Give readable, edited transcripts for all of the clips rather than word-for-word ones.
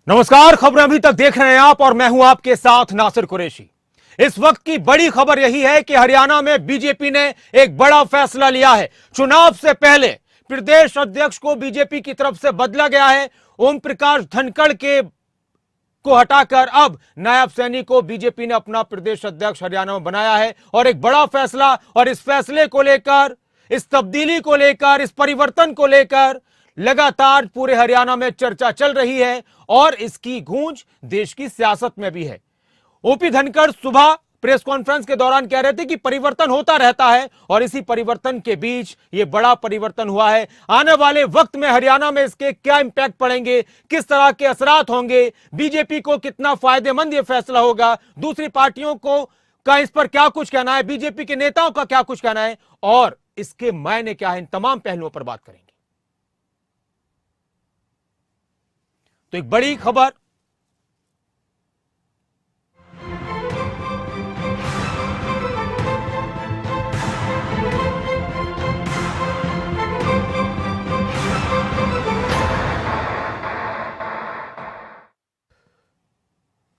नमस्कार, खबरें अभी तक देख रहे हैं आप और मैं हूं आपके साथ नासिर कुरैशी। इस वक्त की बड़ी खबर यही है कि हरियाणा में बीजेपी ने एक बड़ा फैसला लिया है। चुनाव से पहले प्रदेश अध्यक्ष को बीजेपी की तरफ से बदला गया है। ओम प्रकाश धनखड़ को हटाकर अब नायब सैनी को बीजेपी ने अपना प्रदेश अध्यक्ष हरियाणा में बनाया है और एक बड़ा फैसला, और इस फैसले को लेकर, इस तब्दीली को लेकर, इस परिवर्तन को लेकर लगातार पूरे हरियाणा में चर्चा चल रही है और इसकी गूंज देश की सियासत में भी है। ओपी धनखड़ सुबह प्रेस कॉन्फ्रेंस के दौरान कह रहे थे कि परिवर्तन होता रहता है और इसी परिवर्तन के बीच यह बड़ा परिवर्तन हुआ है। आने वाले वक्त में हरियाणा में इसके क्या इंपैक्ट पड़ेंगे, किस तरह के असरात होंगे, बीजेपी को कितना फायदेमंद यह फैसला होगा, दूसरी पार्टियों को का इस पर क्या कुछ कहना है, बीजेपी के नेताओं का क्या कुछ कहना है और इसके मायने क्या है, इन तमाम पहलुओं पर बात करेंगे। तो एक बड़ी खबर,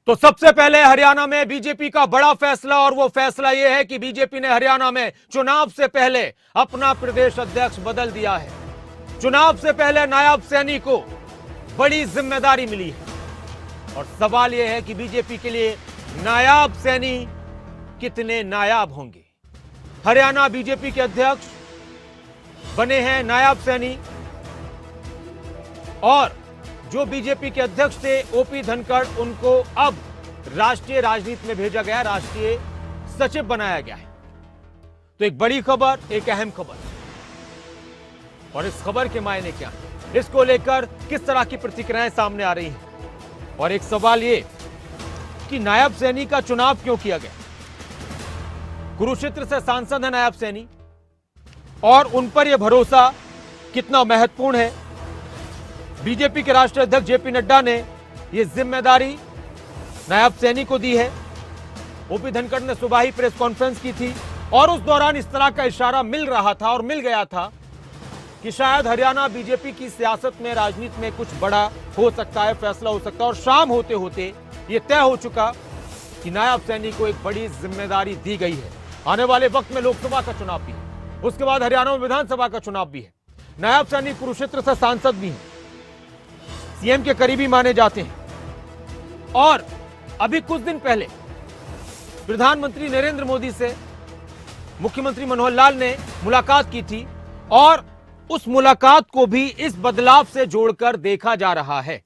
तो सबसे पहले हरियाणा में बीजेपी का बड़ा फैसला, और वो फैसला यह है कि बीजेपी ने हरियाणा में चुनाव से पहले अपना प्रदेश अध्यक्ष बदल दिया है। चुनाव से पहले नायब सैनी को बड़ी जिम्मेदारी मिली है और सवाल यह है कि बीजेपी के लिए नायब सैनी कितने नायाब होंगे। हरियाणा बीजेपी के अध्यक्ष बने हैं नायब सैनी, और जो बीजेपी के अध्यक्ष थे ओपी धनखड़, उनको अब राष्ट्रीय राजनीति में भेजा गया, राष्ट्रीय सचिव बनाया गया है। तो एक बड़ी खबर, एक अहम खबर, और इस खबर के मायने क्या है, इसको लेकर किस तरह की प्रतिक्रियाएं सामने आ रही हैं। और एक सवाल ये कि नायब सैनी का चुनाव क्यों किया गया। कुरुक्षेत्र से सांसद है नायब सैनी और उन पर यह भरोसा कितना महत्वपूर्ण है। बीजेपी के राष्ट्रीय अध्यक्ष जेपी नड्डा ने यह जिम्मेदारी नायब सैनी को दी है। ओपी धनखड़ ने सुबह ही प्रेस कॉन्फ्रेंस की थी और उस दौरान इस तरह का इशारा मिल रहा था और मिल गया था कि शायद हरियाणा बीजेपी की सियासत में, राजनीति में कुछ बड़ा हो सकता है, फैसला हो सकता है। और शाम होते होते यह तय हो चुका कि नायब सैनी को एक बड़ी जिम्मेदारी दी गई है। आने वाले वक्त में लोकसभा का चुनाव भी है, उसके बाद हरियाणा में विधानसभा का चुनाव भी है। नायब सैनी कुरुक्षेत्र से सांसद भी हैं, सीएम के करीबी माने जाते हैं और अभी कुछ दिन पहले प्रधानमंत्री नरेंद्र मोदी से मुख्यमंत्री मनोहर लाल ने मुलाकात की थी और उस मुलाकात को भी इस बदलाव से जोड़कर देखा जा रहा है।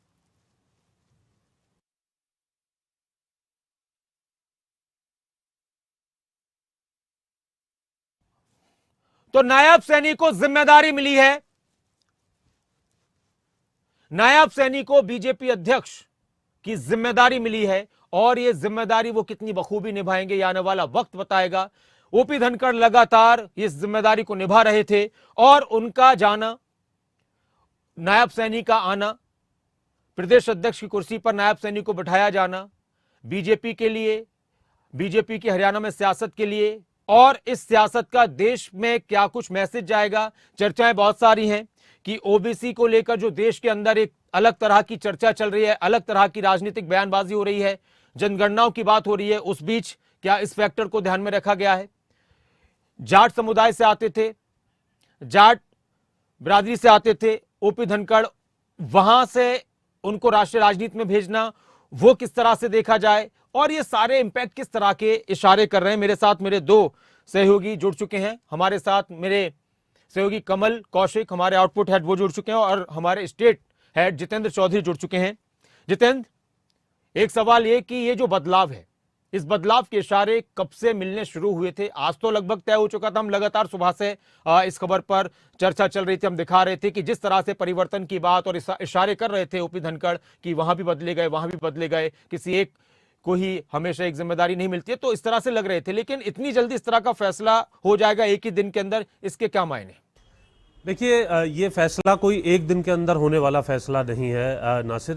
तो नायब सैनी को जिम्मेदारी मिली है, नायब सैनी को बीजेपी अध्यक्ष की जिम्मेदारी मिली है और यह जिम्मेदारी वो कितनी बखूबी निभाएंगे, यह आने वाला वक्त बताएगा। ओपी धनखड़ लगातार इस जिम्मेदारी को निभा रहे थे और उनका जाना, नायब सैनी का आना, प्रदेश अध्यक्ष की कुर्सी पर नायब सैनी को बिठाया जाना बीजेपी के लिए, बीजेपी की हरियाणा में सियासत के लिए, और इस सियासत का देश में क्या कुछ मैसेज जाएगा। चर्चाएं बहुत सारी हैं कि ओबीसी को लेकर जो देश के अंदर एक अलग तरह की चर्चा चल रही है, अलग तरह की राजनीतिक बयानबाजी हो रही है, जनगणनाओं की बात हो रही है, उस बीच क्या इस फैक्टर को ध्यान में रखा गया है। जाट समुदाय से आते थे, जाट बिरादरी से आते थे ओपी धनखड़, वहां से उनको राष्ट्रीय राजनीति में भेजना, वो किस तरह से देखा जाए और ये सारे इंपैक्ट किस तरह के इशारे कर रहे हैं। मेरे साथ मेरे दो सहयोगी जुड़ चुके हैं। हमारे साथ मेरे सहयोगी कमल कौशिक, हमारे आउटपुट हेड, वो जुड़ चुके हैं, और हमारे स्टेट हेड जितेंद्र चौधरी जुड़ चुके हैं। जितेंद्र, एक सवाल ये कि ये जो बदलाव है, इस बदलाव के इशारे कब से मिलने शुरू हुए थे? आज तो लगभग तय हो चुका था, हम लगातार सुबह से इस खबर पर चर्चा चल रही थी, हम दिखा रहे थे कि जिस तरह से परिवर्तन की बात और इशारे कर रहे थे ओपी धनखड़ कि वहां भी बदले गए, वहां भी बदले गए, किसी एक को ही हमेशा एक जिम्मेदारी नहीं मिलती है, तो इस तरह से लग रहे थे। लेकिन इतनी जल्दी इस तरह का फैसला हो जाएगा एक ही दिन के अंदर, इसके क्या मायने? देखिए, ये फैसला कोई एक दिन के अंदर होने वाला फैसला नहीं है नासिर।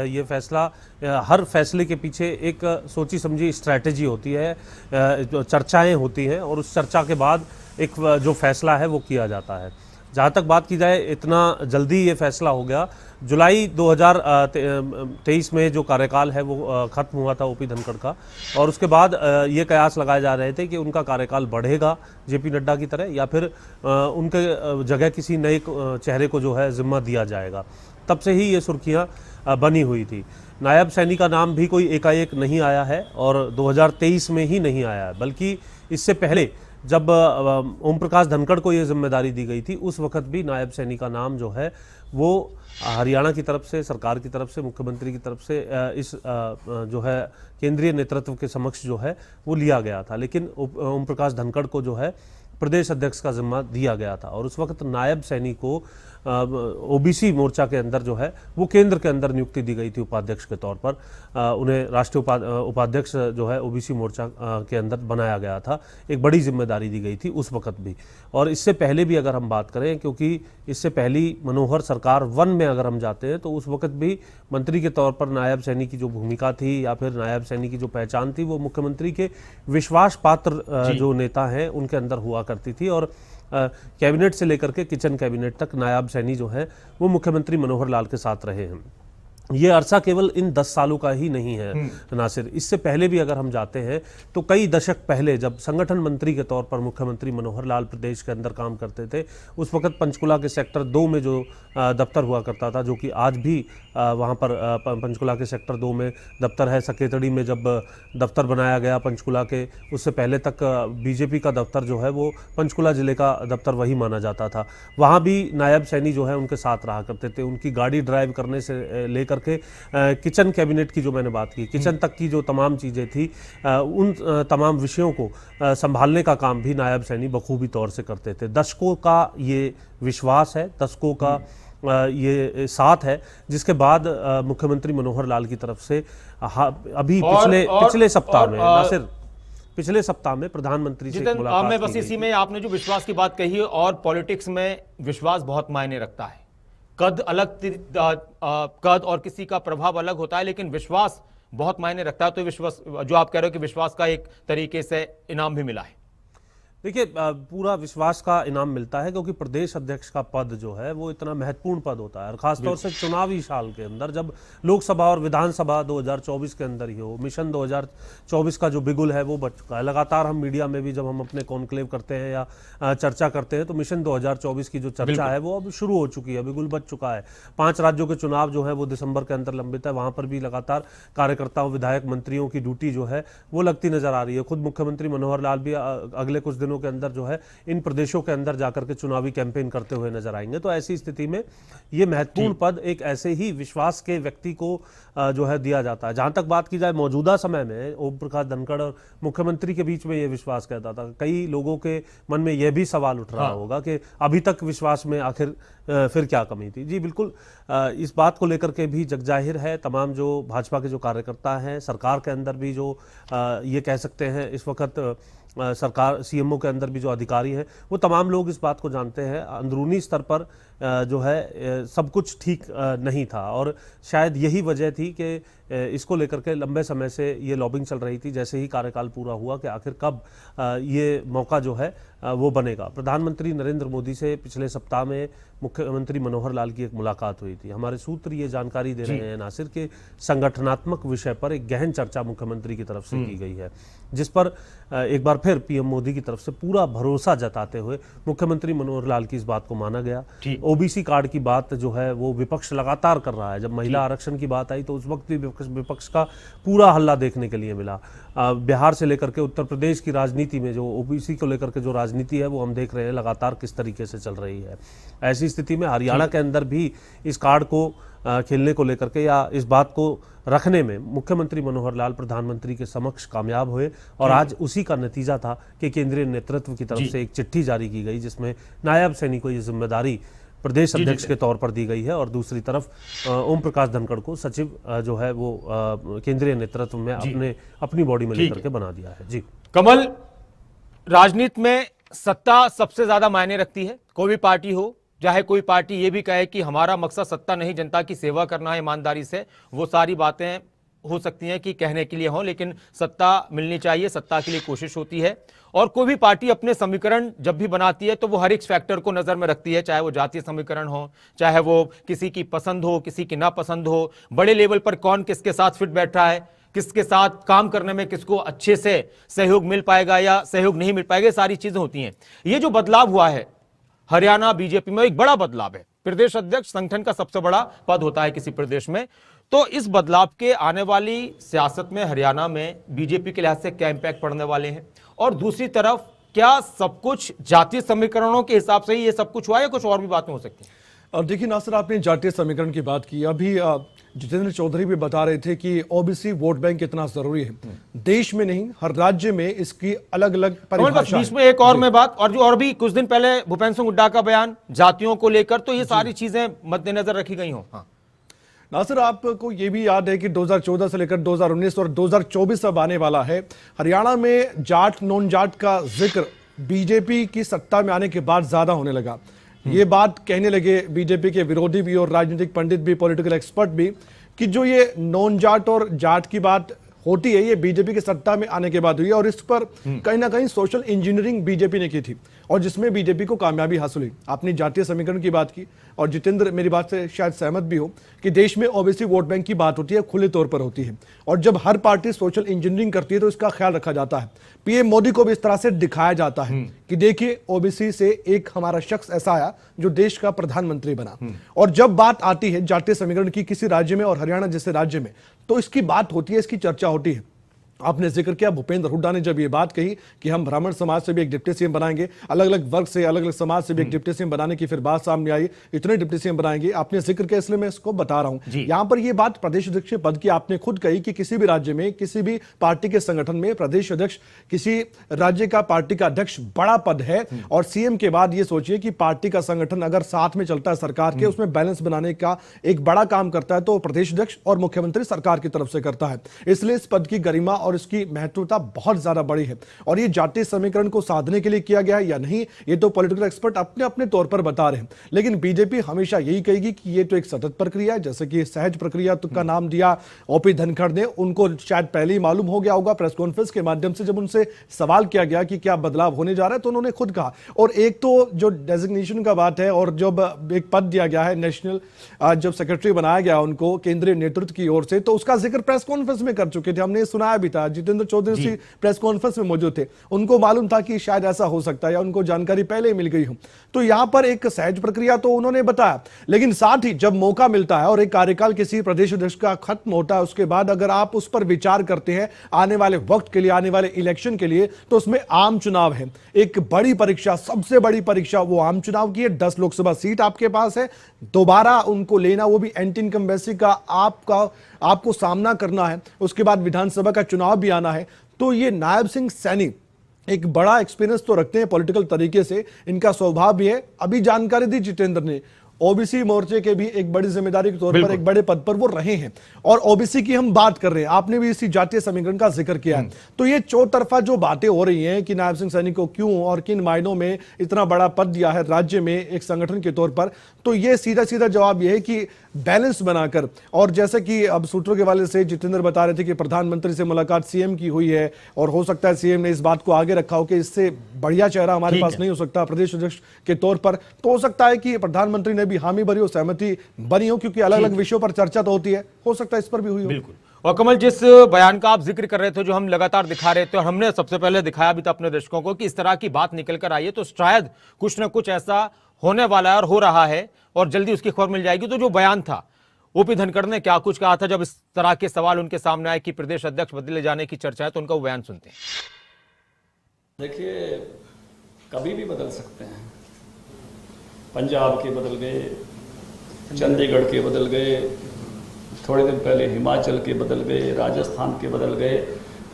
ये फैसला, हर फैसले के पीछे एक सोची समझी स्ट्रैटेजी होती है, चर्चाएं होती हैं और उस चर्चा के बाद एक जो फैसला है वो किया जाता है। जहाँ तक बात की जाए इतना जल्दी ये फैसला हो गया। जुलाई 2023 में जो कार्यकाल है वो खत्म हुआ था ओपी धनखड़ का, और उसके बाद ये कयास लगाए जा रहे थे कि उनका कार्यकाल बढ़ेगा जेपी नड्डा की तरह, या फिर उनके जगह किसी नए चेहरे को जो है जिम्मा दिया जाएगा। तब से ही ये सुर्खियाँ बनी हुई थी। नायब सैनी का नाम भी कोई एकाएक नहीं आया है और 2023 में ही नहीं आया है, बल्कि इससे पहले जब ओम प्रकाश धनखड़ को ये जिम्मेदारी दी गई थी उस वक्त भी नायब सैनी का नाम जो है वो हरियाणा की तरफ से, सरकार की तरफ से, मुख्यमंत्री की तरफ से इस जो है केंद्रीय नेतृत्व के समक्ष जो है वो लिया गया था। लेकिन ओम प्रकाश धनखड़ को जो है प्रदेश अध्यक्ष का जिम्मा दिया गया था, और उस वक्त नायब सैनी को ओबीसी मोर्चा के अंदर जो है वो केंद्र के अंदर नियुक्ति दी गई थी उपाध्यक्ष के तौर पर। उन्हें राष्ट्रीय उपाध्यक्ष जो है ओबीसी मोर्चा के अंदर बनाया गया था। एक बड़ी जिम्मेदारी दी गई थी उस वक्त भी, और इससे पहले भी अगर हम बात करें, क्योंकि इससे पहली मनोहर सरकार 1 में अगर हम जाते हैं तो उस वक्त भी मंत्री के तौर पर नायब सैनी की जो भूमिका थी या फिर नायब सैनी की जो पहचान थी वो मुख्यमंत्री के विश्वास पात्र जो नेता हैं उनके अंदर हुआ करती थी, और कैबिनेट से लेकर के किचन कैबिनेट तक नायब सैनी जो है वो मुख्यमंत्री मनोहर लाल के साथ रहे हैं। ये अरसा केवल इन 10 सालों का ही नहीं है नासिर, इससे पहले भी अगर हम जाते हैं तो कई दशक पहले जब संगठन मंत्री के तौर पर मुख्यमंत्री मनोहर लाल प्रदेश के अंदर काम करते थे, उस वक्त पंचकुला के सेक्टर 2 में जो दफ्तर हुआ करता था, जो कि आज भी वहाँ पर पंचकुला के सेक्टर 2 में दफ्तर है। सकेतड़ी में जब दफ्तर बनाया गया पंचकुला के, उससे पहले तक बीजेपी का दफ्तर जो है वो पंचकुला जिले का दफ्तर वही माना जाता था। वहाँ भी नायब सैनी जो है उनके साथ रहा करते थे। उनकी गाड़ी ड्राइव करने से लेकर के किचन कैबिनेट की जो मैंने बात की, किचन तक की जो तमाम चीज़ें थी, उन तमाम विषयों को संभालने का काम भी नायब सैनी बखूबी तौर से करते थे। दशकों का ये विश्वास है, दशकों का ये साथ है, जिसके बाद मुख्यमंत्री मनोहर लाल की तरफ से अभी पिछले सप्ताह में नासिर, पिछले सप्ताह में प्रधानमंत्री से मुलाकात मैं बस इसी में, आपने जो विश्वास की बात कही है, और पॉलिटिक्स में विश्वास बहुत मायने रखता है। कद अलग, कद और किसी का प्रभाव अलग होता है, लेकिन विश्वास बहुत मायने रखता है। तो विश्वास जो आप कह रहे हो कि विश्वास का एक तरीके से इनाम भी मिला है। देखिए, पूरा विश्वास का इनाम मिलता है, क्योंकि प्रदेश अध्यक्ष का पद जो है वो इतना महत्वपूर्ण पद होता है, और खासतौर से चुनावी साल के अंदर जब लोकसभा और विधानसभा 2024 के अंदर ही हो। मिशन 2024 का जो बिगुल है वो बच चुका है। लगातार हम मीडिया में भी जब हम अपने कॉन्क्लेव करते हैं या चर्चा करते हैं तो मिशन 2024 की जो चर्चा है वो अब शुरू हो चुकी है, बिगुल बच चुका है। 5 राज्यों के चुनाव जो है वो दिसंबर के अंदर लंबित है। वहां पर भी लगातार कार्यकर्ताओं, विधायक, मंत्रियों की ड्यूटी जो है वो लगती नजर आ रही है। खुद मुख्यमंत्री मनोहर लाल भी अगले कुछ दिनों के अंदर जो है इन प्रदेशों के अंदर जाकर के चुनावी कैंपेन करते हुए नजर आएंगे। तो ऐसी स्थिति में ये महत्वपूर्ण पद एक ऐसे ही विश्वास के व्यक्ति को जो है दिया जाता है। जहां तक बात की जाए मौजूदा समय में ओम प्रकाश धनखड़ और मुख्यमंत्री के बीच में ये विश्वास कहता था, कई लोगों के मन में यह भी सवाल उठ रहा होगा कि अभी तक विश्वास में आखिर फिर क्या कमी थी। जी बिल्कुल, इस बात को लेकर के भी जगजाहिर है। तमाम जो भाजपा के जो कार्यकर्ता हैं, सरकार के अंदर भी जो ये कह सकते हैं इस वक्त सरकार सीएमओ के अंदर भी जो अधिकारी हैं, वो तमाम लोग इस बात को जानते हैं अंदरूनी स्तर पर जो है सब कुछ ठीक नहीं था, और शायद यही वजह थी कि इसको लेकर के लंबे समय से ये लॉबिंग चल रही थी, जैसे ही कार्यकाल पूरा हुआ, कि आखिर कब ये मौका जो है वो बनेगा। प्रधानमंत्री नरेंद्र मोदी से पिछले सप्ताह में मुख्यमंत्री मनोहर लाल की एक मुलाकात हुई थी। हमारे सूत्र ये जानकारी दे रहे हैं नासिर के संगठनात्मक विषय पर एक गहन चर्चा मुख्यमंत्री की तरफ से की गई है, जिस पर एक बार फिर पीएम मोदी की तरफ से पूरा भरोसा जताते हुए मुख्यमंत्री मनोहर लाल की इस बात को माना गया। ओबीसी कार्ड की बात जो है वो विपक्ष लगातार कर रहा है। जब महिला आरक्षण की बात आई तो उस वक्त भी विपक्ष का पूरा हल्ला देखने के लिए मिला। बिहार से लेकर के उत्तर प्रदेश की राजनीति में जो ओबीसी को लेकर के जो राजनीति है वो हम देख रहे हैं लगातार किस तरीके से चल रही है। ऐसी स्थिति में हरियाणा के अंदर भी इस कार्ड को खेलने को लेकर के या इस बात को रखने में मुख्यमंत्री मनोहर लाल प्रधानमंत्री के समक्ष कामयाब हुए, और आज उसी का नतीजा था कि केंद्रीय नेतृत्व की तरफ से एक चिट्ठी जारी की गई जिसमें नायब सैनी को ये जिम्मेदारी प्रदेश अध्यक्ष के तौर पर दी गई है, और दूसरी तरफ ओम प्रकाश धनखड़ को सचिव जो है वो केंद्रीय नेतृत्व में अपनी बॉडी में लेकर के बना दिया है। जी कमल, राजनीति में सत्ता सबसे ज्यादा मायने रखती है। कोई भी पार्टी हो, चाहे कोई पार्टी ये भी कहे कि हमारा मकसद सत्ता नहीं, जनता की सेवा करना है ईमानदारी से, वो सारी बातें हो सकती हैं कि कहने के लिए हों, लेकिन सत्ता मिलनी चाहिए, सत्ता के लिए कोशिश होती है। और कोई भी पार्टी अपने समीकरण जब भी बनाती है तो वो हर एक फैक्टर को नजर में रखती है, चाहे वो जातीय समीकरण हो, चाहे वो किसी की पसंद हो, किसी की नापसंद हो, बड़े लेवल पर कौन किसके साथ फिट बैठ रहा है, किसके साथ काम करने में किसको अच्छे से सहयोग मिल पाएगा या सहयोग नहीं मिल पाएगा, सारी चीजें होती हैं। ये जो बदलाव हुआ है हरियाणा बीजेपी में, एक बड़ा बदलाव है। प्रदेश अध्यक्ष संगठन का सबसे बड़ा पद होता है किसी प्रदेश में। तो इस बदलाव के आने वाली सियासत में हरियाणा में बीजेपी के लिहाज से क्या इंपैक्ट पड़ने वाले हैं, और दूसरी तरफ क्या सब कुछ जातीय समीकरणों के हिसाब से ही ये सब कुछ हुआ है, कुछ और भी बातें हो सकती हैं? और देखिए नासिर, आपने जातीय समीकरण की बात की, अभी जितेंद्र चौधरी भी बता रहे थे कि ओबीसी वोट बैंक कितना जरूरी है। देश में नहीं, हर राज्य में इसकी अलग अलग परिभाषा है। बीच में एक और मैं बात, और जो और भी कुछ दिन पहले भूपेंद्र सिंह हुड्डा का बयान जातियों को लेकर, तो ये सारी चीजें मद्देनजर रखी गई हों। हाँ नासिर, आपको ये भी याद है कि 2014 से लेकर 2019 और 2024 अब आने वाला है, हरियाणा में जाट नॉन जाट का जिक्र बीजेपी की सत्ता में आने के बाद ज्यादा होने लगा। ये बात कहने लगे बीजेपी के विरोधी भी और राजनीतिक पंडित भी, पॉलिटिकल एक्सपर्ट भी, कि जो ये नॉन जाट और जाट की बात होती है ये बीजेपी की सत्ता में आने के बाद हुई है, और इस पर कहीं ना कहीं सोशल इंजीनियरिंग बीजेपी ने की थी और जिसमें बीजेपी को कामयाबी हासिल हुई। आपने जातीय समीकरण की बात की और जितेंद्र मेरी बात से शायद सहमत भी हो कि देश में ओबीसी वोट बैंक की बात होती है, खुले तौर पर होती है, और जब हर पार्टी सोशल इंजीनियरिंग करती है तो इसका ख्याल रखा जाता है। पीएम मोदी को भी इस तरह से दिखाया जाता है कि देखिए ओबीसी से एक हमारा शख्स ऐसा आया जो देश का प्रधानमंत्री बना। और जब बात आती है जातीय समीकरण की किसी राज्य में और हरियाणा जैसे राज्य में, तो इसकी बात होती है, इसकी चर्चा होती है। आपने जिक्र किया भूपेंद्र हुड्डा ने जब ये बात कही कि हम ब्राह्मण समाज से भी एक डिप्टी सीएम बनाएंगे, अलग अलग वर्ग से, अलग अलग समाज से भी एक डिप्टी सीएम बनाने की फिर बात सामने आई, इतने डिप्टी सीएम बनाएंगे। आपने जिक्र किया इसलिए मैं इसको बता रहा हूं। यहां पर ये बात प्रदेश अध्यक्ष पद की आपने खुद कही कि किसी भी राज्य में, किसी भी पार्टी के संगठन में प्रदेश अध्यक्ष किसी राज्य का पार्टी का अध्यक्ष बड़ा पद है, और सीएम के बाद ये सोचिए कि पार्टी का संगठन अगर साथ में चलता है सरकार के, उसमें बैलेंस बनाने का एक बड़ा काम करता है तो प्रदेश अध्यक्ष और मुख्यमंत्री सरकार की तरफ से करता है। इसलिए इस पद की गरिमा और इसकी महत्व बहुत ज्यादा बड़ी है। और ये जातीय समीकरण को साधने के लिए किया गया है या नहीं, ये तो पॉलिटिकल एक्सपर्ट अपने अपने तौर पर बता रहे हैं, लेकिन बीजेपी हमेशा यही कहेगी कि ये तो एक सतत प्रक्रिया है। जैसे कि सहज प्रक्रिया का नाम दिया ओपी धनखड़ ने, उनको शायद पहले ही मालूम हो गया होगा। प्रेस कॉन्फ्रेंस के माध्यम से जब उनसे सवाल किया गया कि क्या बदलाव होने जा रहा है, तो उन्होंने खुद कहा। और एक तो जो डेजिग्नेशन का बात है, और जब एक पद दिया गया है नेशनल, जब सेक्रेटरी बनाया गया उनको केंद्रीय नेतृत्व की ओर से, तो उसका जिक्र प्रेस कॉन्फ्रेंस में कर चुके थे, हमने सुनाया भी था। जितेंद्र चौधरी प्रेस कॉन्फ्रेंस में मौजूद थे, उनको मालूम था कि शायद ऐसा हो सकता है या उनको जानकारी पहले ही मिल गई हो। तो यहां पर एक सहज प्रक्रिया तो उन्होंने बताया, लेकिन साथ ही जब मौका मिलता है और एक कार्यकाल किसी प्रदेश अध्यक्ष का खत्म होता है, उसके बाद अगर आप उस पर विचार करते हैं आने वाले वक्त के लिए, आने वाले इलेक्शन के लिए, तो उसमें आम चुनाव है, एक बड़ी परीक्षा, सबसे बड़ी परीक्षा वो आम चुनाव की है। 10 लोकसभा सीट आपके पास है, दोबारा उनको लेना, वो भी एंटी इनकम्बेंसी का आपको सामना करना है। उसके बाद विधानसभा का चुनाव भी आना है। तो ये नायब सिंह सैनी एक बड़ा एक्सपीरियंस तो रखते हैं पॉलिटिकल तरीके से, इनका स्वभाव भी है। अभी जानकारी दी जितेंद्र ने, ओबीसी मोर्चे के भी एक बड़ी जिम्मेदारी के तौर पर एक बड़े पद पर वो रहे हैं, और ओबीसी की हम बात कर रहे हैं, आपने भी इसी जातीय समीकरण का जिक्र किया है। तो ये चौतरफा जो बातें हो रही हैं कि नायब सिंह सैनी को क्यों और किन मायनों में इतना बड़ा पद दिया है राज्य में एक संगठन के तौर पर, तो ये सीधा सीधा जवाब यह है कि बैलेंस बनाकर, और जैसे कि अब सूत्रों के वाले से जितेंद्र बता रहे थे कि प्रधानमंत्री से मुलाकात सीएम की हुई है, और हो सकता है सीएम ने इस बात को आगे रखा हो कि इससे बढ़िया चेहरा हमारे पास नहीं हो सकता प्रदेश अध्यक्ष के तौर पर। तो हो सकता है कि प्रधानमंत्री ने भी हामी भरी हो, सहमति बनी हो, क्योंकि अलग अलग विषयों पर चर्चा तो होती है, हो सकता है इस पर भी हुई हो। बिल्कुल। और कमल, जिस बयान का आप जिक्र कर रहे थे, जो हम लगातार दिखा रहे थे और हमने सबसे पहले दिखाया भी था अपने दर्शकों को कि इस तरह की बात निकल कर आई है, तो शायद कुछ ना कुछ ऐसा होने वाला है और हो रहा है, और जल्दी उसकी खबर मिल जाएगी। तो जो बयान था, ओपी धनखड़ ने क्या कुछ कहा था जब इस तरह के सवाल उनके सामने आए कि प्रदेश अध्यक्ष बदले जाने की चर्चा है, तो उनका वो बयान सुनते हैं। देखिए, कभी भी बदल सकते हैं। पंजाब के बदल गए, चंडीगढ़ के बदल गए, थोड़े दिन पहले हिमाचल के बदल गए, राजस्थान के बदल गए।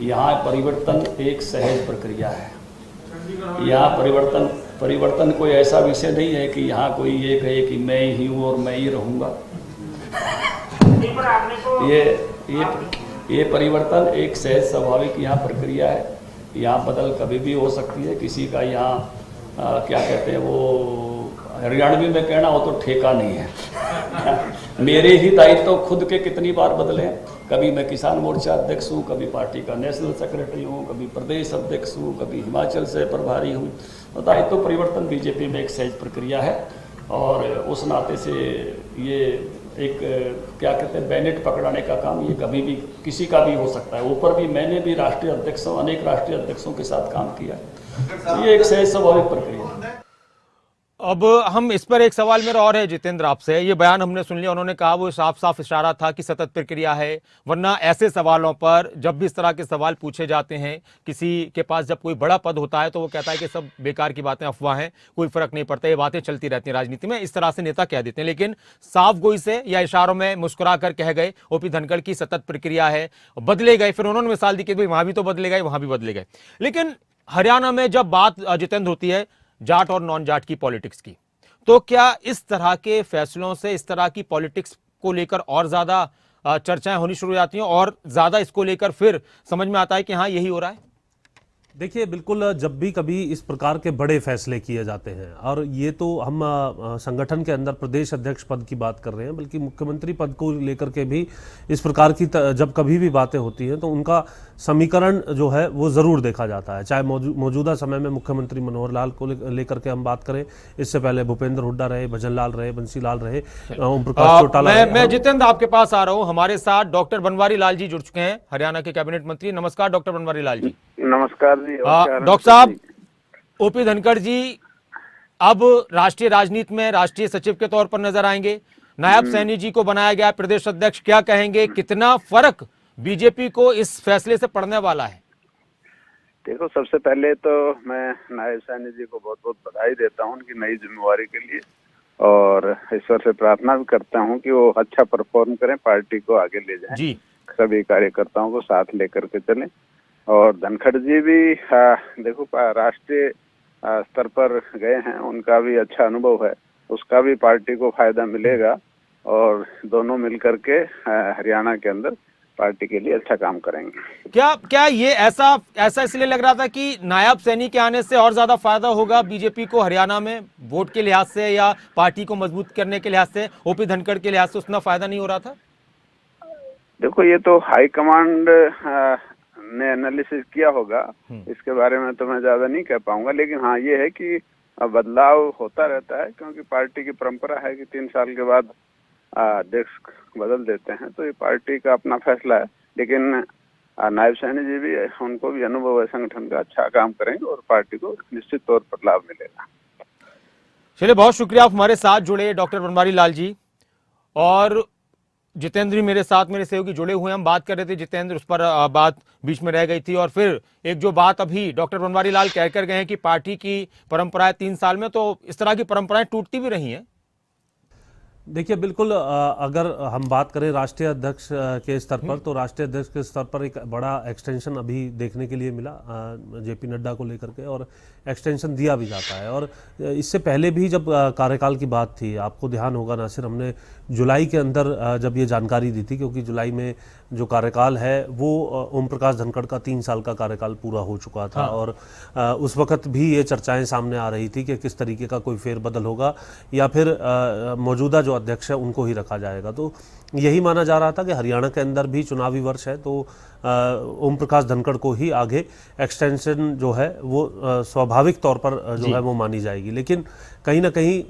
यहाँ परिवर्तन एक सहज प्रक्रिया है। यहाँ परिवर्तन कोई ऐसा विषय नहीं है कि यहाँ कोई ये कहे कि मैं ही हूँ और मैं ही रहूँगा। ये परिवर्तन एक सहज स्वाभाविक यहाँ प्रक्रिया है। यहाँ बदल कभी भी हो सकती है। किसी का यहाँ क्या कहते हैं वो हरियाणवी में कहना हो तो ठेका नहीं है। मेरे ही दायित्व खुद के कितनी बार बदले हैं। कभी मैं किसान मोर्चा अध्यक्ष हूँ, कभी पार्टी का नेशनल सेक्रेटरी हूँ, कभी प्रदेश अध्यक्ष हूँ, कभी हिमाचल से प्रभारी हूँ। तो दायित्व परिवर्तन बीजेपी में एक सहज प्रक्रिया है और उस नाते से ये एक क्या कहते हैं बैनेट पकड़ाने का काम ये कभी भी किसी का भी हो सकता है। ऊपर भी मैंने भी राष्ट्रीय अध्यक्षों अनेक राष्ट्रीय अध्यक्षों के साथ काम किया है। ये एक सहज स्वाभाविक प्रक्रिया है। अब हम इस पर एक सवाल मेरा और है जितेंद्र आपसे। ये बयान हमने सुन लिया, उन्होंने कहा वो साफ साफ इशारा था कि सतत प्रक्रिया है, वरना ऐसे सवालों पर जब भी इस तरह के सवाल पूछे जाते हैं किसी के पास, जब कोई बड़ा पद होता है तो वो कहता है कि सब बेकार की बातें, अफवाह हैं, कोई फर्क नहीं पड़ता, ये बातें चलती रहती हैं राजनीति में, इस तरह से नेता कह देते हैं। लेकिन साफ गोई से या इशारों में मुस्कुरा कर कह गए ओपी धनखड़ की सतत प्रक्रिया है, बदले गए। फिर उन्होंने मिसाल दी कि भाई वहां भी तो बदले गए, वहां भी बदले गए। लेकिन हरियाणा में जब बात जितेंद्र होती है जाट और नॉन जाट की पॉलिटिक्स की, तो क्या इस तरह के फैसलों से, इस तरह की पॉलिटिक्स को लेकर और ज्यादा चर्चाएं होनी शुरू हो जाती हैं और ज्यादा इसको लेकर फिर समझ में आता है कि हाँ यही हो रहा है? देखिए, बिल्कुल जब भी कभी इस प्रकार के बड़े फैसले किए जाते हैं, और ये तो हम संगठन के अंदर प्रदेश अध्यक्ष पद की बात कर रहे हैं, बल्कि मुख्यमंत्री पद को लेकर के भी इस प्रकार की जब कभी भी बातें होती हैं तो उनका समीकरण जो है वो ज़रूर देखा जाता है। चाहे मौजूदा समय में मुख्यमंत्री मनोहर लाल को लेकर के हम बात करें, इससे पहले भूपेंद्र हुड्डा रहे, भजन लाल रहे, बंसी लाल रहे, ओम प्रकाश चौटाला रहे। मैं जितेंद्र आपके पास आ रहा हूँ। हमारे साथ डॉक्टर बनवारी लाल जी जुड़ चुके हैं, हरियाणा के कैबिनेट मंत्री। नमस्कार डॉक्टर बनवारी लाल जी। नमस्कार जी। डॉक्टर साहब, ओपी धनखड़ जी अब राष्ट्रीय राजनीति में राष्ट्रीय सचिव के तौर पर नजर आएंगे। नायब सैनी जी को बनाया गया प्रदेश अध्यक्ष, क्या कहेंगे, कितना फर्क बीजेपी को इस फैसले से पड़ने वाला है? देखो, सबसे पहले तो मैं नायब सैनी जी को बहुत बहुत बधाई देता हूं उनकी नई जिम्मेवारी के लिए, और ईश्वर से प्रार्थना भी करता हूं कि वो अच्छा परफॉर्म करें, पार्टी को आगे ले जाएं जी, सभी कार्यकर्ताओं को साथ लेकर के चलें। और धनखड़ जी भी देखो राष्ट्रीय स्तर पर गए हैं, उनका भी अच्छा अनुभव है, उसका भी पार्टी को फायदा मिलेगा और दोनों मिलकर के हरियाणा के अंदर पार्टी के लिए अच्छा काम करेंगे। क्या ये ऐसा इसलिए लग रहा था कि नायब सैनी के आने से और ज्यादा फायदा होगा बीजेपी को हरियाणा में, वोट के लिहाज से या पार्टी को मजबूत करने के लिहाज से, ओपी धनखड़ के लिहाज से उतना फायदा नहीं हो रहा था? देखो, ये तो हाईकमांड ने एनालिसिस किया होगा, इसके बारे में तो मैं ज्यादा नहीं कह पाऊंगा। लेकिन हाँ, ये है कि बदलाव होता रहता है, क्योंकि पार्टी की परंपरा है कि 3 साल के बाद अध्यक्ष बदल देते हैं, तो ये पार्टी का अपना फैसला है। लेकिन नायब सैनी जी भी, उनको भी अनुभव है संगठन का, अच्छा काम करेंगे और पार्टी को निश्चित तौर पर लाभ मिलेगा। चलिए, बहुत शुक्रिया आप हमारे साथ जुड़े डॉक्टर बनवारी लाल जी। और जितेंद्र भी मेरे साथ, मेरे सहयोगी जुड़े हुए, हम बात कर रहे थे जितेंद्र, उस पर बात बीच में रह गई थी। और फिर एक जो बात अभी डॉक्टर बनवारी लाल कहकर गए हैं कि पार्टी की परंपराएं 3 साल में, तो इस तरह की परंपराएं टूटती भी रही हैं। देखिए, बिल्कुल अगर हम बात करें राष्ट्रीय अध्यक्ष के स्तर पर, तो राष्ट्रीय अध्यक्ष के स्तर पर एक बड़ा एक्सटेंशन अभी देखने के लिए मिला जेपी नड्डा को लेकर के, और एक्सटेंशन दिया भी जाता है। और इससे पहले भी जब कार्यकाल की बात थी, आपको ध्यान होगा नासिर, हमने जुलाई के अंदर जब ये जानकारी दी थी, क्योंकि जुलाई में जो कार्यकाल है वो ओम प्रकाश धनखड़ का 3 साल का कार्यकाल पूरा हो चुका था। और उस वक्त भी ये चर्चाएं सामने आ रही थी कि किस तरीके का कोई फेरबदल होगा या फिर मौजूदा जो अध्यक्ष है उनको ही रखा जाएगा। तो यही माना जा रहा था कि हरियाणा के अंदर भी चुनावी वर्ष है, तो ओम प्रकाश धनखड़ को ही आगे एक्सटेंशन जो है वो स्वाभाविक तौर पर जो है वो मानी जाएगी। लेकिन कहीं ना कहीं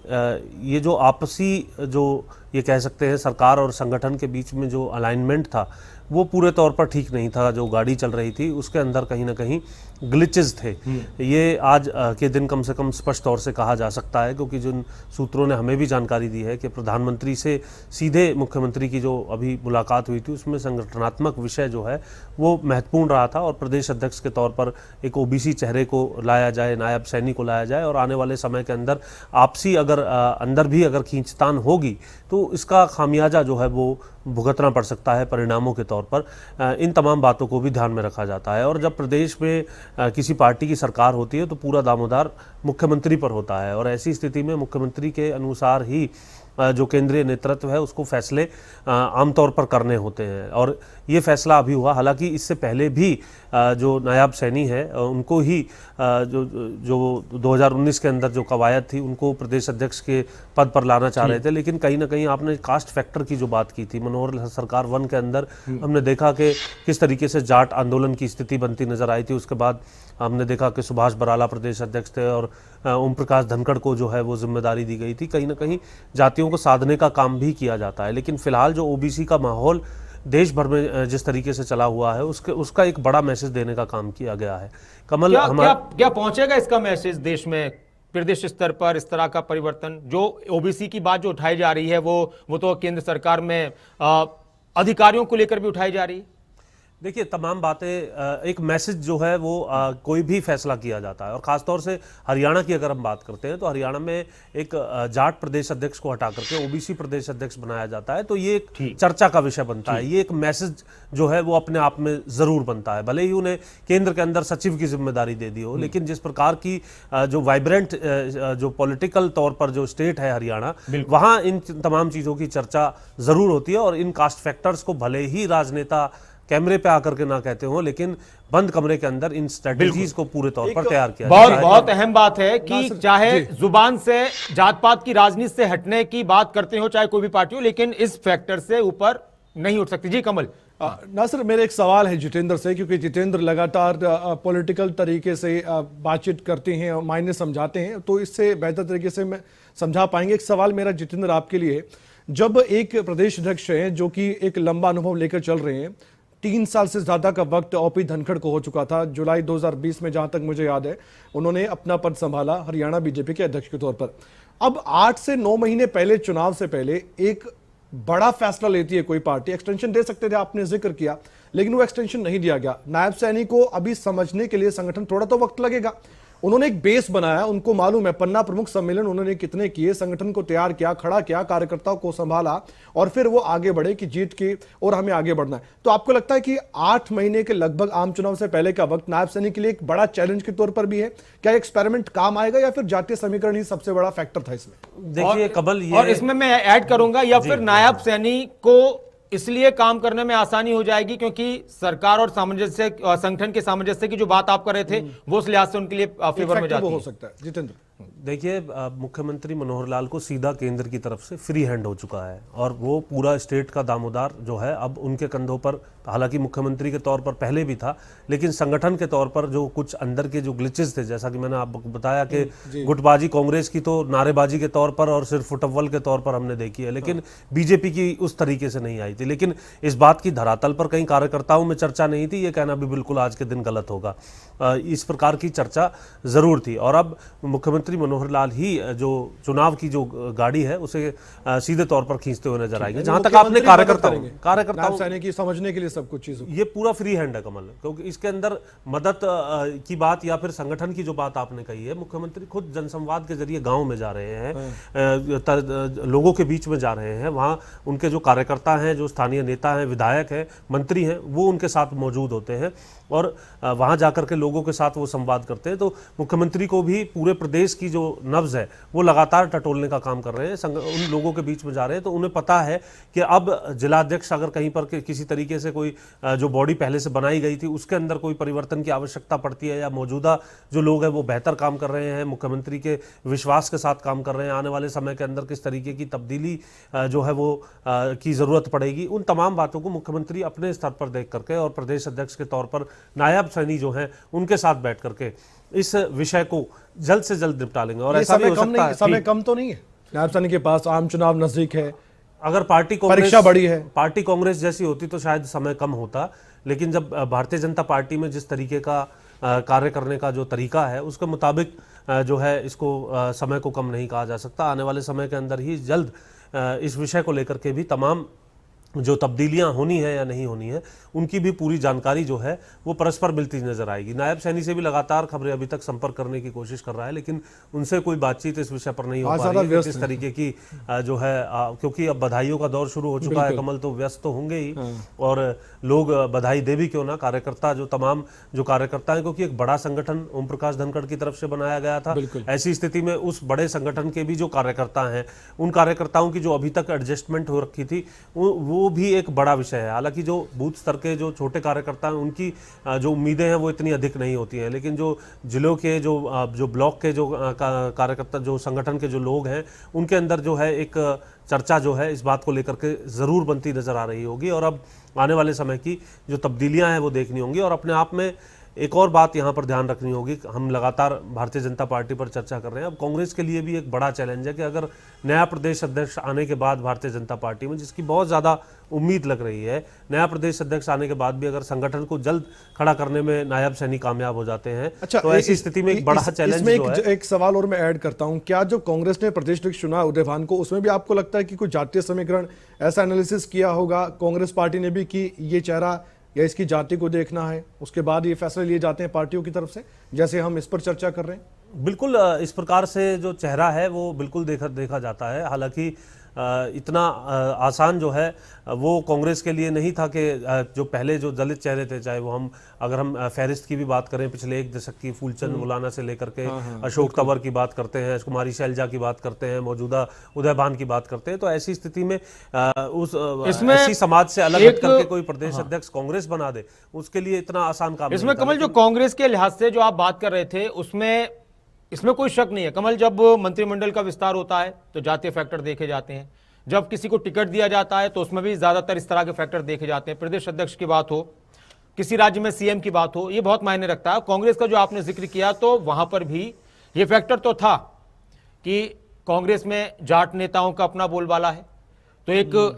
ये जो आपसी, जो ये कह सकते हैं सरकार और संगठन के बीच में जो अलाइनमेंट था, वो पूरे तौर पर ठीक नहीं था। जो गाड़ी चल रही थी उसके अंदर कहीं ना कहीं ग्लिचेस थे। ये आज के दिन कम से कम स्पष्ट तौर से कहा जा सकता है, क्योंकि जिन सूत्रों ने हमें भी जानकारी दी है कि प्रधानमंत्री से सीधे मुख्यमंत्री की जो अभी मुलाकात हुई थी, उसमें संगठनात्मक विषय जो है वो महत्वपूर्ण रहा था। और प्रदेश अध्यक्ष के तौर पर एक ओबीसी चेहरे को लाया जाए, नायब सैनी को लाया जाए, और आने वाले समय के अंदर आपसी अगर अंदर भी अगर खींचतान होगी तो इसका खामियाजा जो है वो भुगतना पड़ सकता है परिणामों के तौर पर। इन तमाम बातों को भी ध्यान में रखा जाता है। और जब प्रदेश में किसी पार्टी की सरकार होती है तो पूरा दामोदार मुख्यमंत्री पर होता है, और ऐसी स्थिति में मुख्यमंत्री के अनुसार ही जो केंद्रीय नेतृत्व है उसको फैसले आमतौर पर करने होते हैं, और ये फैसला अभी हुआ। हालांकि इससे पहले भी जो नायब सैनी है उनको ही जो 2019 के अंदर जो कवायद थी उनको प्रदेश अध्यक्ष के पद पर लाना चाह रहे थे, लेकिन कहीं ना कहीं आपने कास्ट फैक्टर की जो बात की थी, मनोहर सरकार 1 के अंदर हमने देखा कि किस तरीके से जाट आंदोलन की स्थिति बनती नजर आई थी। उसके बाद हमने देखा कि सुभाष बराला प्रदेश अध्यक्ष थे और ओम प्रकाश धनखड़ को जो है वो जिम्मेदारी दी गई थी। कहीं ना कहीं जातियों को साधने का काम भी किया जाता है, लेकिन फिलहाल जो ओबीसी का माहौल देश भर में जिस तरीके से चला हुआ है उसका एक बड़ा मैसेज देने का काम किया गया है। कमल, क्या पहुंचेगा इसका मैसेज देश में, प्रदेश स्तर पर इस तरह का परिवर्तन? जो ओबीसी की बात जो उठाई जा रही है वो तो केंद्र सरकार में अधिकारियों को लेकर भी उठाई जा रही है। देखिए, तमाम बातें, एक मैसेज जो है वो कोई भी फैसला किया जाता है, और खासतौर से हरियाणा की अगर हम बात करते हैं तो हरियाणा में एक जाट प्रदेश अध्यक्ष को हटा करके ओबीसी प्रदेश अध्यक्ष बनाया जाता है, तो ये एक चर्चा का विषय बनता है। ये एक मैसेज जो है वो अपने आप में जरूर बनता है, भले ही उन्हें केंद्र के अंदर सचिव की जिम्मेदारी दे दी हो, लेकिन जिस प्रकार की जो वाइब्रेंट जो पॉलिटिकल तौर पर जो स्टेट है हरियाणा, वहां इन तमाम चीजों की चर्चा जरूर होती है। और इन कास्ट फैक्टर्स को भले ही राजनेता कैमरे पे आकर के ना कहते हो, लेकिन बंद कमरे के अंदर इन स्ट्रेटजीज को पूरे तौर पर तैयार किया जाता है। बहुत अहम बात है कि चाहे जुबान से जात पात की राजनीति से हटने की बात करते हो चाहे कोई भी पार्टी हो, लेकिन इस फैक्टर से ऊपर नहीं उठ सकती। जी कमल। नासिर, मेरे एक सवाल है जितेंद्र से, क्योंकि जितेंद्र लगातार पॉलिटिकल तरीके से बातचीत करते हैं और मायने समझाते हैं, तो इससे बेहतर तरीके से मैं समझा पाएंगे। एक सवाल मेरा जितेंद्र आपके लिए, जब एक प्रदेश अध्यक्ष हैं जो कि एक लंबा अनुभव लेकर चल रहे हैं, 3 साल से ज्यादा का वक्त ओपी धनखड़ को हो चुका था, जुलाई 2020 में जहां तक मुझे याद है उन्होंने अपना पद संभाला हरियाणा बीजेपी के अध्यक्ष के तौर पर। अब 8 से 9 महीने पहले, चुनाव से पहले, एक बड़ा फैसला लेती है कोई पार्टी, एक्सटेंशन दे सकते थे, आपने जिक्र किया, लेकिन वो एक्सटेंशन नहीं दिया गया। नायब सैनी को अभी समझने के लिए संगठन थोड़ा तो वक्त लगेगा। उन्होंने एक बेस बनाया, उनको मालूम है पन्ना प्रमुख सम्मेलन उन्होंने कितने किए, संगठन को तैयार किया, खड़ा किया, कार्यकर्ताओं को संभाला, और फिर वो आगे बढ़े कि जीत की और हमें आगे बढ़ना है। तो आपको लगता है कि 8 महीने के लगभग आम चुनाव से पहले का वक्त नायब सैनी के लिए एक बड़ा चैलेंज के तौर पर भी है? क्या एक्सपेरिमेंट काम आएगा या फिर जातीय समीकरण ही सबसे बड़ा फैक्टर था इसमें? देखिए कमल, और इसमें मैं ऐड करूंगा, या फिर नायब सैनी को इसलिए काम करने में आसानी हो जाएगी क्योंकि सरकार और सामंजस्य, संगठन के सामंजस्य की जो बात आप कर रहे थे, वो उस लिहाज से उनके लिए फेवर में जाती है। हो सकता है। जितेंद्र, देखिए, मुख्यमंत्री मनोहर लाल को सीधा केंद्र की तरफ से फ्री हैंड हो चुका है, और वो पूरा स्टेट का दामोदार जो है अब उनके कंधों पर, हालांकि मुख्यमंत्री के तौर पर पहले भी था, लेकिन संगठन के तौर पर जो कुछ अंदर के जो ग्लिचेस थे, जैसा कि मैंने आपको बताया कि गुटबाजी कांग्रेस की तो नारेबाजी के तौर पर और सिर्फ फुटबॉल के तौर पर हमने देखी है, लेकिन बीजेपी की उस तरीके से नहीं आई थी। लेकिन इस बात की धरातल पर कहीं कार्यकर्ताओं में चर्चा नहीं थी, ये कहना भी बिल्कुल आज के दिन गलत होगा। इस प्रकार की चर्चा जरूर थी, और अब मुख्यमंत्री मनोहर लाल ही जो चुनाव की जो गाड़ी है उसे सीधे तौर पर खींचते हुए नजर आएंगे। जहां तक आपने कार्यकर्ताओं सैनी की समझने के लिए सब कुछ चीजों, ये पूरा फ्री हैंड है कमल, क्योंकि इसके अंदर मदद की बात या फिर संगठन की जो बात आपने कही है, मुख्यमंत्री खुद जनसंवाद के जरिए गांव में जा रहे हैं, लोगों के बीच में जा रहे हैं, वहां उनके जो कार्यकर्ता हैं, जो स्थानीय नेता हैं, विधायक हैं, मंत्री हैं, वो उनके साथ मौजूद होते हैं और वहां जाकर के लोगों के साथ वो संवाद करते हैं। तो मुख्यमंत्री को भी पूरे प्रदेश की जो नब्ज है वो लगातार टटोलने का काम कर रहे हैं, उन लोगों के बीच में जा रहे हैं। तो उन्हें पता है कि अब जिलाध्यक्ष अगर कहीं पर किसी तरीके से कोई जो बॉडी पहले से बनाई गई थी उसके अंदर कोई परिवर्तन की आवश्यकता पड़ती है, या मौजूदा जो लोग हैं वो बेहतर काम कर रहे हैं, मुख्यमंत्री के विश्वास के साथ काम कर रहे हैं, आने वाले समय के अंदर किस तरीके की तब्दीली जो है वो की जरूरत पड़ेगी, उन तमाम बातों को मुख्यमंत्री अपने स्तर पर देख करके और प्रदेश अध्यक्ष के तौर पर नायब सैनी जो हैं उनके साथ बैठ करके इस विषय को जल्द से जल्द निपटा लेंगे। और ऐसा भी हो सकता है, समय कम तो नहीं है नायब सैनी के पास, आम चुनाव नजदीक है, अगर पार्टी परीक्षा बड़ी है, पार्टी कांग्रेस जैसी होती तो शायद समय कम होता, लेकिन जब भारतीय जनता पार्टी में जिस तरीके का कार्य करने का जो तरीका है उसके मुताबिक जो है इसको समय को कम नहीं कहा जा सकता। आने वाले समय के अंदर ही जल्द इस विषय को लेकर के भी तमाम जो तब्दीलियां होनी है या नहीं होनी है, उनकी भी पूरी जानकारी जो है वो परस्पर मिलती नजर आएगी। नायब सैनी से भी लगातार खबरें अभी तक संपर्क करने की कोशिश कर रहा है, लेकिन उनसे कोई बातचीत इस विषय पर नहीं हो पा रही है कि किस तरीके की जो है, क्योंकि अब बधाइयों का दौर शुरू हो चुका है कमल, तो व्यस्त तो होंगे ही, और लोग बधाई दे भी क्यों ना, कार्यकर्ता जो तमाम जो कार्यकर्ता है, क्योंकि एक बड़ा संगठन ओम प्रकाश धनखड़ की तरफ से बनाया गया था, ऐसी स्थिति में उस बड़े संगठन के भी जो कार्यकर्ता हैं, उन कार्यकर्ताओं की जो अभी तक एडजस्टमेंट हो रखी थी, वो भी एक बड़ा विषय है। हालांकि जो बूथ स्तर के जो छोटे कार्यकर्ता हैं, उनकी जो उम्मीदें हैं वो इतनी अधिक नहीं होती हैं, लेकिन जो जिलों के जो ब्लॉक के जो कार्यकर्ता, जो संगठन के जो लोग हैं, उनके अंदर जो है एक चर्चा जो है इस बात को लेकर के जरूर बनती नजर आ रही होगी, और अब आने वाले समय की जो तब्दीलियां हैं वो देखनी होंगी। और अपने आप में एक और बात यहाँ पर ध्यान रखनी होगी, हम लगातार भारतीय जनता पार्टी पर चर्चा कर रहे हैं, अब कांग्रेस के लिए भी एक बड़ा चैलेंज है कि अगर नया प्रदेश अध्यक्ष आने के बाद भारतीय जनता पार्टी में, जिसकी बहुत ज़्यादा उम्मीद लग रही है, नया प्रदेश अध्यक्ष आने के बाद भी अगर संगठन को जल्द खड़ा करने में नायब सैनी कामयाब हो जाते हैं, तो ऐसी स्थिति में एक बड़ा चैलेंज जो है। एक सवाल और मैं ऐड करता हूं, क्या जो कांग्रेस ने प्रदेश अध्यक्ष चुना उदय भान को, उसमें भी आपको लगता है कि कोई जातीय समीकरण ऐसा एनालिसिस किया होगा कांग्रेस पार्टी ने भी कि ये चेहरा या इसकी जाति को देखना है, उसके बाद ये फैसले लिए जाते हैं पार्टियों की तरफ से, जैसे हम इस पर चर्चा कर रहे हैं? बिल्कुल, इस प्रकार से जो चेहरा है वो बिल्कुल देखा जाता है। हालांकि इतना आसान जो है वो कांग्रेस के लिए नहीं था कि जो पहले जो दलित चेहरे थे, चाहे वो अगर हम फहरिस्त की भी बात करें पिछले एक दशक की, फूलचंद मुलाना से लेकर के अशोक तंवर की बात करते हैं, कुमारी शैलजा की बात करते हैं, मौजूदा उदय भान की बात करते हैं, तो ऐसी स्थिति में ऐसी समाज से अलग हट करके कोई प्रदेश अध्यक्ष कांग्रेस बना दे, उसके लिए इतना आसान काम इसमें कमल जो कांग्रेस के लिहाज से जो आप बात कर रहे थे, इसमें कोई शक नहीं है कमल, जब मंत्रिमंडल का विस्तार होता है तो जातीय फैक्टर देखे जाते हैं, जब किसी को टिकट दिया जाता है तो उसमें भी ज्यादातर इस तरह के फैक्टर देखे जाते हैं, प्रदेश अध्यक्ष की बात हो, किसी राज्य में सीएम की बात हो, ये बहुत मायने रखता है। कांग्रेस का जो आपने जिक्र किया तो वहां पर भी ये फैक्टर तो था कि कांग्रेस में जाट नेताओं का अपना बोलबाला है, तो एक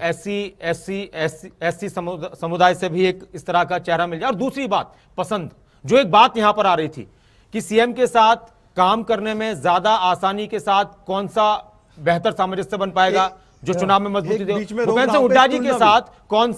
एससी समुदाय से भी एक इस तरह का चेहरा मिल जाए। और दूसरी बात पसंद, जो एक बात यहां पर आ रही थी कि सीएम के साथ काम करने में ज्यादा आसानी के साथ कौन सा बेहतर सामंजस्य बन पाएगा जो चुनाव में मजबूती दे, भूपेंद्र सिंह हुड्डा जी के साथ कौन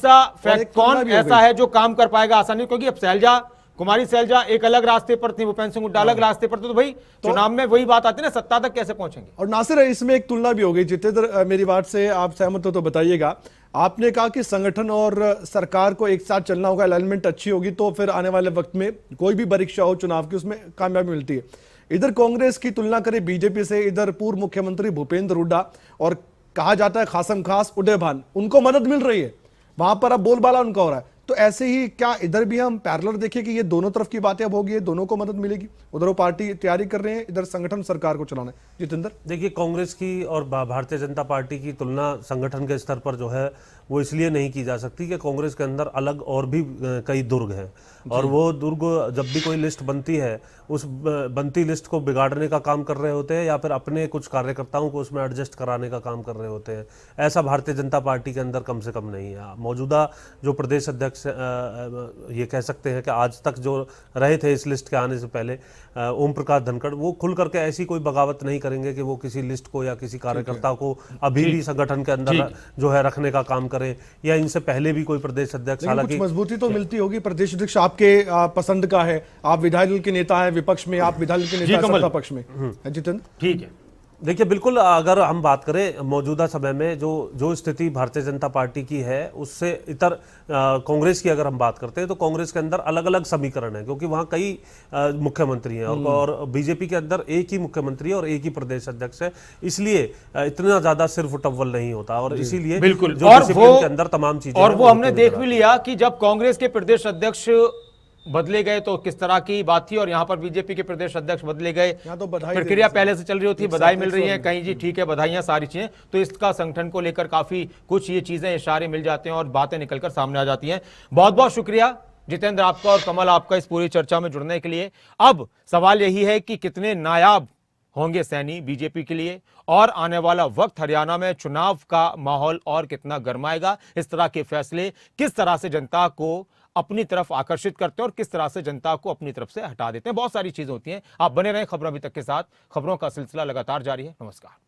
ऐसा है जो काम कर पाएगा आसानी, क्योंकि अब कुमारी शैलजा एक अलग रास्ते पर थी, भूपेंद्र सिंह हुड्डा अलग रास्ते पर थे, तो भाई चुनाव में वही बात आती है ना, सत्ता तक कैसे पहुंचेंगे। और नासिर, इसमें एक तुलना भी हो गई, जितेंद्र मेरी बात से आप सहमत हो तो बताइएगा, आपने कहा कि संगठन और सरकार को एक साथ चलना होगा, अलाइनमेंट अच्छी होगी तो फिर आने वाले वक्त में कोई भी परीक्षा हो चुनाव की उसमें कामयाबी मिलती है। इधर कांग्रेस की तुलना करें बीजेपी से, इधर पूर्व मुख्यमंत्री भूपेंद्र हुड्डा और कहा जाता है खासम खास उदय भान, उनको मदद मिल रही है, वहां पर अब बोलबाला उनका हो रहा है, तो ऐसे ही क्या इधर भी हम पैरेलल देखें कि ये दोनों तरफ की बातें अब होगी, दोनों को मदद मिलेगी, उधर वो पार्टी तैयारी कर रहे हैं, इधर संगठन सरकार को चलाना है। जितेंद्र, देखिए, कांग्रेस की और भारतीय जनता पार्टी की तुलना संगठन के स्तर पर जो है वो इसलिए नहीं की जा सकती कि कांग्रेस के अंदर अलग और भी कई दुर्ग हैं, और वो दुर्ग जब भी कोई लिस्ट बनती है, उस बनती लिस्ट को बिगाड़ने का काम कर रहे होते हैं या फिर अपने कुछ कार्यकर्ताओं को उसमें एडजस्ट कराने का काम कर रहे होते हैं। ऐसा भारतीय जनता पार्टी के अंदर कम से कम नहीं है। मौजूदा जो प्रदेश अध्यक्ष ये कह सकते हैं कि आज तक जो रहे थे इस लिस्ट के आने से पहले, ओम प्रकाश धनखड़, वो खुल करके ऐसी कोई बगावत नहीं करेंगे कि वो किसी लिस्ट को या किसी कार्यकर्ता को अभी भी संगठन के अंदर जो है रखने का काम करें, या इनसे पहले भी कोई प्रदेश अध्यक्ष। हालांकि मजबूती तो मिलती होगी, प्रदेश अध्यक्ष आपके पसंद का है, आप विधायक दल के नेता है विपक्ष में, आप विधायक दल के नेता सत्ता पक्ष में, जितेंद्र। ठीक है, देखिए, बिल्कुल, अगर हम बात करें मौजूदा समय में जो स्थिति भारतीय जनता पार्टी की है, उससे इतर कांग्रेस की अगर हम बात करते हैं तो कांग्रेस के अंदर अलग अलग समीकरण है, क्योंकि वहां कई मुख्यमंत्री हैं और बीजेपी के अंदर एक ही मुख्यमंत्री है और एक ही प्रदेश अध्यक्ष है, इसलिए इतना ज्यादा सिर्फ टव्वल नहीं होता, और इसीलिए बिल्कुल जो डिसिप्लिन के अंदर तमाम चीजें, और वो हमने देख भी लिया कि जब कांग्रेस के प्रदेश अध्यक्ष बदले गए तो किस तरह की बात थी, और यहां पर बीजेपी के प्रदेश अध्यक्ष बदले गए, तो प्रक्रिया पहले से चल रही होती, बधाई मिल रही है कहीं जी, ठीक है, बधाइयां, सारी चीजें, तो इसका संगठन को लेकर काफी कुछ ये चीजें इशारे मिल जाते हैं और बातें निकलकर सामने आ जाती हैं। बहुत बहुत शुक्रिया जितेंद्र आपका और कमल आपका इस पूरी चर्चा में जुड़ने के लिए। अब सवाल यही है कि कितने नायाब होंगे सैनी बीजेपी के लिए, और आने वाला वक्त हरियाणा में चुनाव का माहौल और कितना गर्माएगा, इस तरह के फैसले किस तरह से जनता को अपनी तरफ आकर्षित करते हैं और किस तरह से जनता को अपनी तरफ से हटा देते हैं। बहुत सारी चीजें होती हैं। आप बने रहें खबरों अभी तक के साथ, खबरों का सिलसिला लगातार जारी है। नमस्कार।